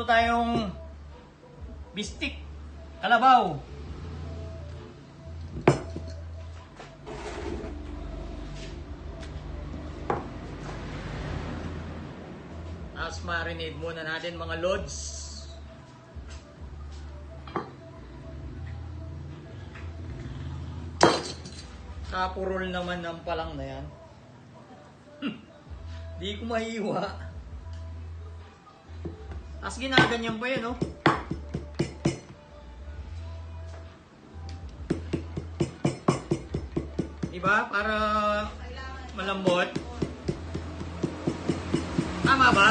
tayong bistik, kalabaw. Tapos marinate muna natin mga lods. Kapurol naman ng palang na yan. Di ko mahiwa. Tapos ginaganyan pa yun, no? Diba? Para malambot. Tama ba?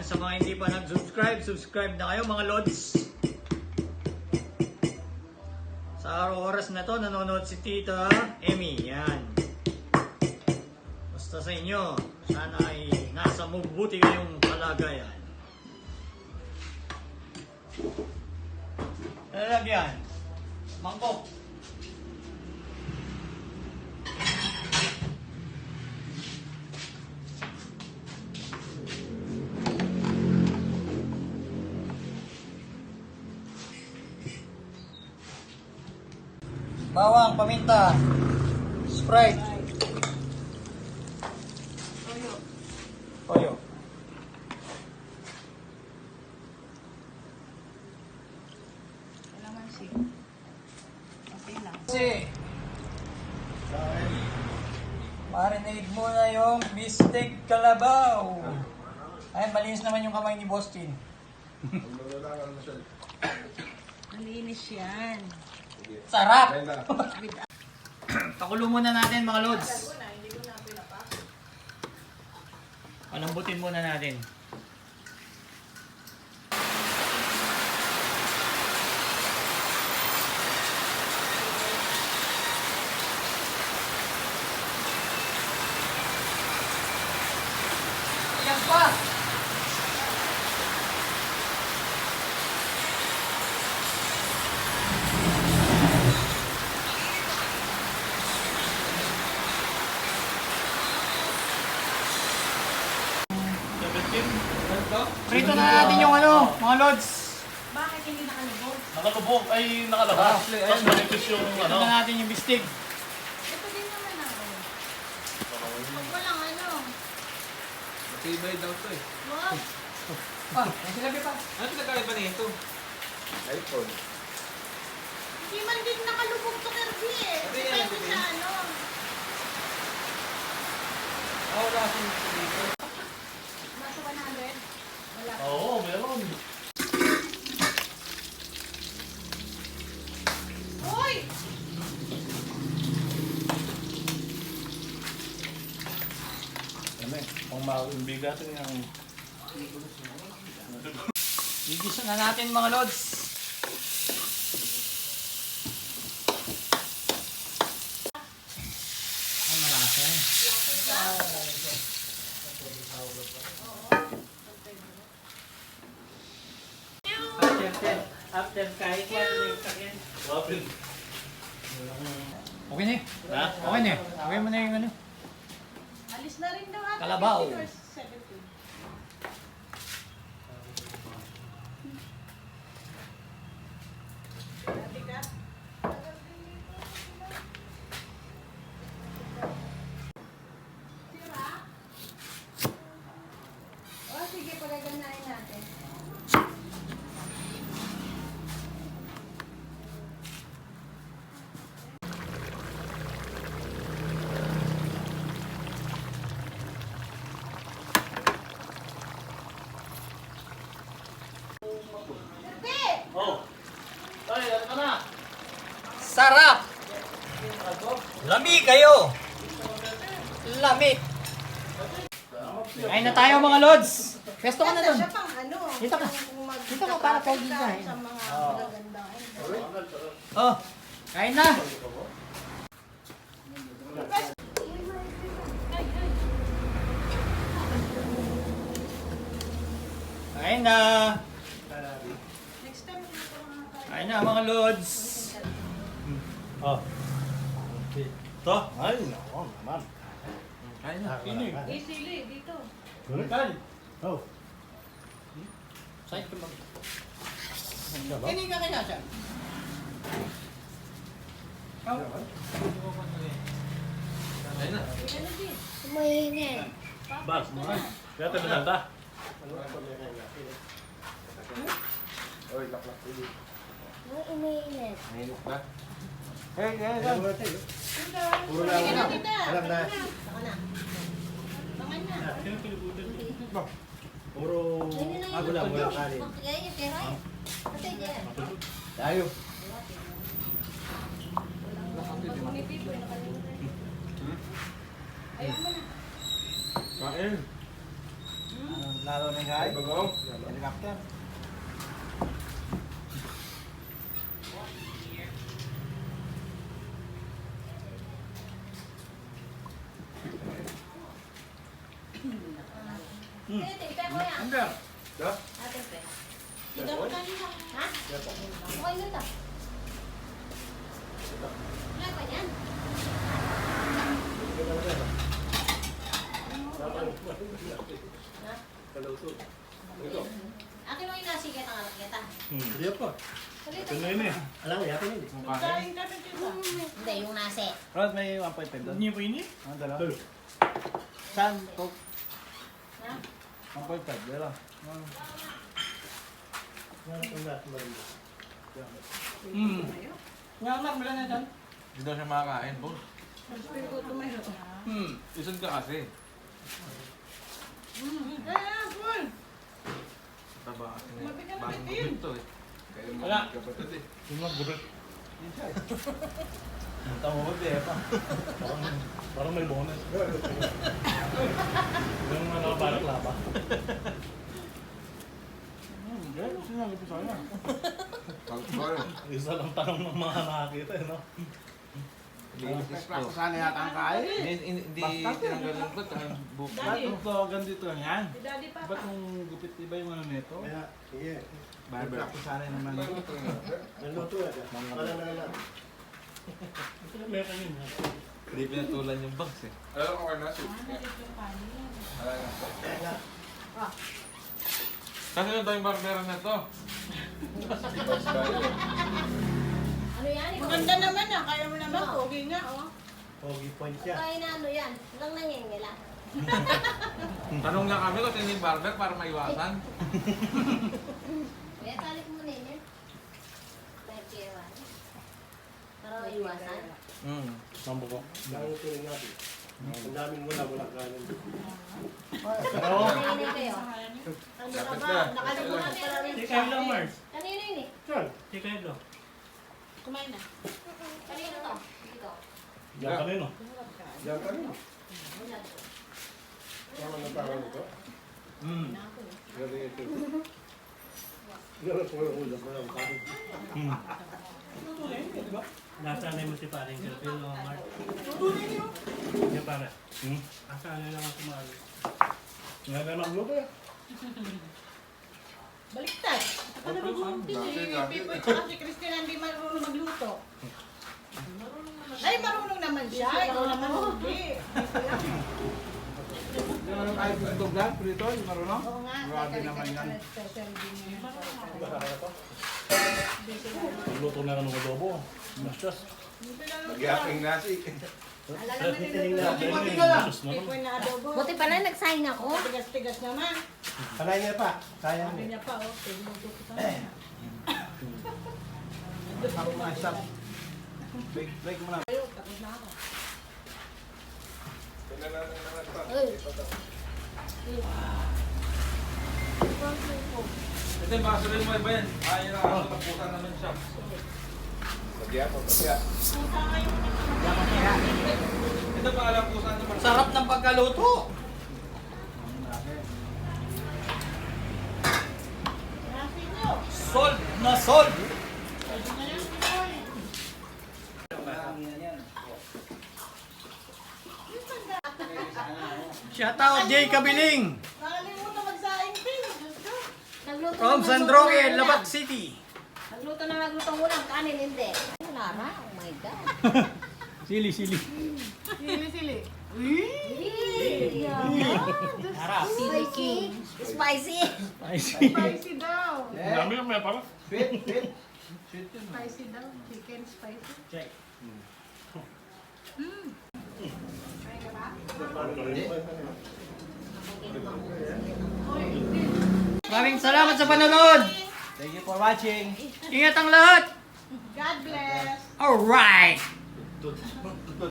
Sa mga hindi pa nag-subscribe, subscribe na kayo mga lods. Sa oras na to, nanonood si Tita Emmy. Yan. Basta sa inyo, sana ay nasa mabuti kayong kalagayan. Lalagyan. Mangkok. Bawang, paminta, Sprite, toyo. Kalamansi. Okay lang. Kasi, marinate muna yung bistek kalabaw. Ay, malinis naman yung kamay ni Bostin. Malinis yan. Sarap! Pakulo muna natin mga lods. Palambutin muna natin. Ayan pa! Prito na natin yung ano, mga lods. Bakit hindi nakalubog? Nakalubog ay nakalabas. Tapos manipis yung Prito na natin yung bistig. Ito din naman ako. Huwag mo lang ano. Matibay daw to eh. Wag. May sinabi pa. Ano pinagkaiba na ito? iPhone. Hindi man din nakalubog to Kirby eh. Ano yan, Depende Kirby? sa ano. Wala akong dito. Nasa 100? Wala. Oo, meron. Hoy! Ano eh, pang mabigatin yung... Gigisa na natin mga lods. Ang malasa eh. After kahit Wapin. okay na eh. Ha? Okay na eh. Okay mo na yung ano. Alis na rin daw ata. Kalabaw. 15 or 17. Dati ka? Sira? O sige, pagaganahin natin. Kirby! Oh. Ay, ano ka na? Sarap! Lami kayo! Lamig! Kain na tayo mga lods! Pesto ka na dun! Siya pang ano. Dito ka. kung mag- Dito ka para pogi ka, eh. Sa mga magagandaan. Oh! Kain na! Kain na! Kain na mga lods. Oh. Ito? Ay, nako naman. Kain na. Isili, dito. Kain. Oh. Saan ka mag... Hindi ka kaya siya. Kain na. Ano din? Mainit. Bas, mga. Kaya tayo nata. Ang mainit. Mainit ba? Puro na ako na. Alam na. Tangan na. Puro Magulang, walang kanin. Kaya pero patay dyan. Tayo. Ayaw mo na. Kain. Lalo na yung kain. Bagong. Helicopter. Tete, ikaw ko yan. Under. Ate pe. Dito ko kanina. Ha? Okay na to. Wala pa yan. Ha? Akin mo yung nasigat ang anak kita. Hindi pa. Salita. Ito na yun eh. Alam ko, yakin yun. Kain. Hindi, yung nasi. Rod, may 1.5 doon. Hindi po ini? Ang dalawa. Saan? Coke? Ha? 1.5. Dala. Nga anak, bilang na dyan. Hindi daw siya makakain, boss. Isod ka kasi. Taba kasi na. Bagong gupit to eh. Kayo mga Wala. kapatid eh. Yung mga gubit. Tama mo ba pa? Parang may bonus. Yung mga nakabalak laba. Hindi. Sinabi ko sa'yo. Pag-boil. Isa lang tanong ng mga nakakita eh, no? Linis ko. Sana yata ang kain. Hindi tinanggal yung gut. Ang buka. Ba't ito ganito lang yan? Si Daddy pa. Ba't nung gupit iba yung ano nito? Barber. Practice sana naman. Meron yun. Hindi pinatulan yung box eh. Alam ko na soup. Kasi na tayong barbera na to. Ano yan? Maganda naman ah, kaya mo naman, pogi nga. Oh. Pogi point Kaya na ano yan? Walang nangingila. Tanong nga kami kung sino yung barber para maiwasan. Kaya talik mo na yun. Kahit kaya para maiwasan. Sambo ko. Kanina kayo. Ang Dapat ba? na. Nakalimutan pa namin. Di kayo lang, Mars. Kanina yun eh. Di kayo lang. Kumain na. Kanina to. Dito. Diyan ka rin, no? Wala to. Nasaan mo si paring Sir no, Mark? Yan para. Asaan na lang ako kumali. Nga na magluto eh. Baliktad. Ano ba kung Pipoy tsaka si Christina hindi marunong magluto? Ay, marunong naman siya. Ikaw naman hindi. Yung ano kahit itong vlog, prito, yung marunong? Oo nga. Grabe naman yan. Special din yan. Magluto na ng adobo. Bastos. Magyaping nasi. Alala naman niluto. Bastos naman. Pipoy na adobo. Buti pala nagsayang ako. Tigas-tigas naman. Kalay niya pa. Sayang Sabi niya. niya pa, oh, pinuto ko sa Ako mga stop. Break mo na. Ayun, tapos na ako. Ito yung baso rin mo iba yan. Ayaw na kaso tapusan naman siya. Bagya po, bagya. Ito pa alam po saan naman. Sarap ng pagkaluto. Nasi nyo. Solve na solve. Pwede na yan, Pipoy. Shout out Jay Kabiling Nakalimutan magsaing pin. Nagluto from naman San yung Roque, mga Labac ulam. City. Nagluto Ito na naglutong ulam, kanin hindi. Wala na, oh my God. Sili, sili. Sili. Harap. Spicy. Spicy. Spicy daw. Ang dami yung may para. Sweet, sweet. Sweet yun. Spicy daw. Chicken spicy. Check. Maraming salamat sa panonood. Thank you for watching. Ingat ang lahat. God bless. Alright.